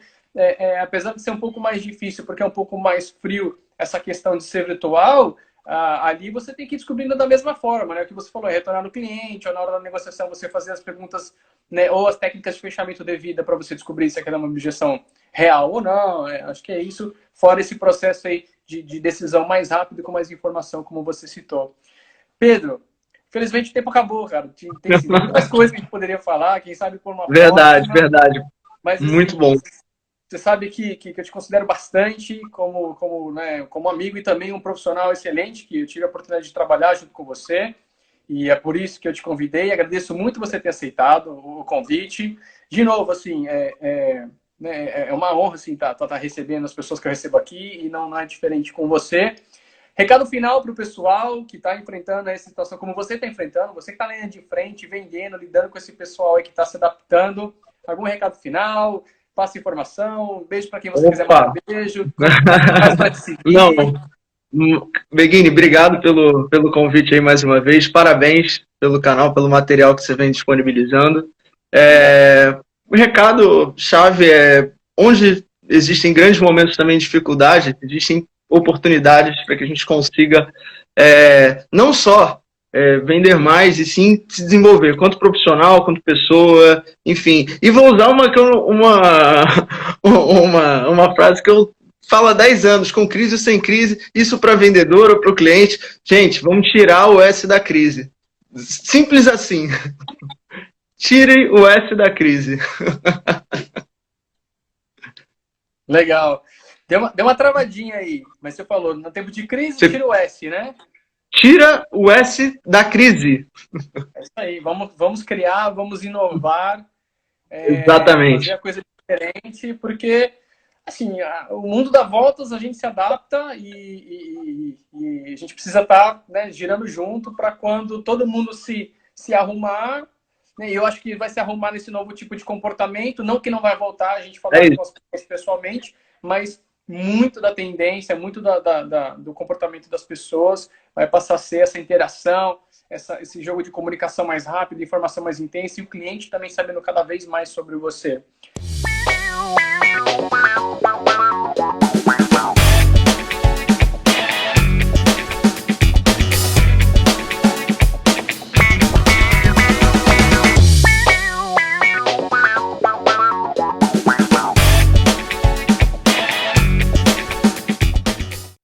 apesar de ser um pouco mais difícil, porque é um pouco mais frio essa questão de ser virtual, ali você tem que ir descobrindo da mesma forma, né? O que você falou, retornar no cliente, ou na hora da negociação você fazer as perguntas, né, ou as técnicas de fechamento devida para você descobrir se aquela é uma objeção real ou não. Acho que é isso, fora esse processo aí de decisão mais rápido com mais informação, como você citou. Pedro, infelizmente o tempo acabou, cara. Tem assim, muitas coisas que a gente poderia falar, quem sabe por uma Verdade, próxima, verdade. mas assim, muito bom. Você sabe que eu te considero bastante como amigo e também um profissional excelente, que eu tive a oportunidade de trabalhar junto com você. E é por isso que eu te convidei. Agradeço muito você ter aceitado o convite. De novo, assim, é uma honra assim, tá recebendo as pessoas que eu recebo aqui e não é diferente com você. Recado final para o pessoal que está enfrentando essa situação como você está enfrentando, você que está na linha de frente, vendendo, lidando com esse pessoal aí que está se adaptando. Algum recado final? passa informação, um beijo para quem você quiser Opa! mandar beijo, faz para te seguir. Não, Beguini, obrigado pelo convite aí mais uma vez. Parabéns pelo canal, pelo material que você vem disponibilizando. O recado-chave é onde existem grandes momentos também de dificuldade, existem oportunidades para que a gente consiga não só vender mais, e sim se desenvolver, quanto profissional, quanto pessoa, enfim. E vou usar uma frase que eu falo há 10 anos, com crise ou sem crise, isso para vendedor ou para o cliente. Gente, vamos tirar o S da crise. Simples assim. Tirem o S da crise. Legal. Deu uma travadinha aí, mas você falou, no tempo de crise, tira o S, né? Tira o S da crise. É isso aí, vamos criar, vamos inovar, Exatamente. fazer a coisa diferente, porque assim, o mundo dá voltas, a gente se adapta e a gente precisa estar, né, girando junto para quando todo mundo se arrumar, né, e eu acho que vai se arrumar nesse novo tipo de comportamento, não que não vai voltar, a gente falar com as pessoas pessoalmente, mas muito da tendência, muito do comportamento das pessoas vai passar a ser essa interação, esse jogo de comunicação mais rápido, informação mais intensa, e o cliente também sabendo cada vez mais sobre você.